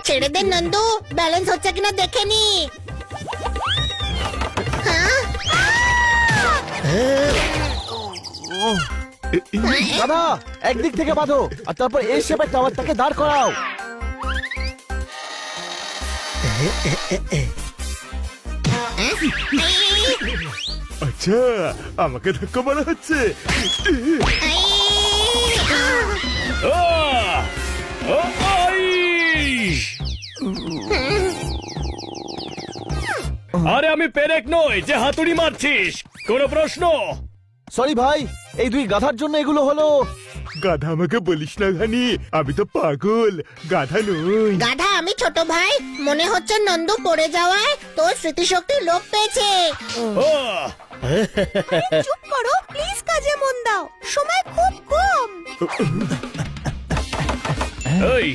ছেড়ে দে নন্দু, ব্যালেন্স হচ্ছে কিনা দেখে নি। দাদা একদিক থেকে বাঁধো আর তারপর এই শেপের টাওয়ারটাকে দাঁড় করাও। আচ্ছা, আমাকে ধাক্কা মারা হচ্ছে। আরে আমি পেরেক নই যে হাতুড়ি মারছিস, কোনো প্রশ্ন? সরি ভাই, এই দুই গাধার জন্য এগুলো হলো। গাধা আমাকে বলিস না ঘানি, আমি তো পাগল, গাধা নই। গাধা আমি ছোট ভাই। মনে হচ্ছে নন্দু পড়ে যাওয়ায় তোর স্মৃতিশক্তি লোপ পেয়েছে। ও চুপ করো প্লিজ, কাজে মন দাও, সময় খুব কম। এই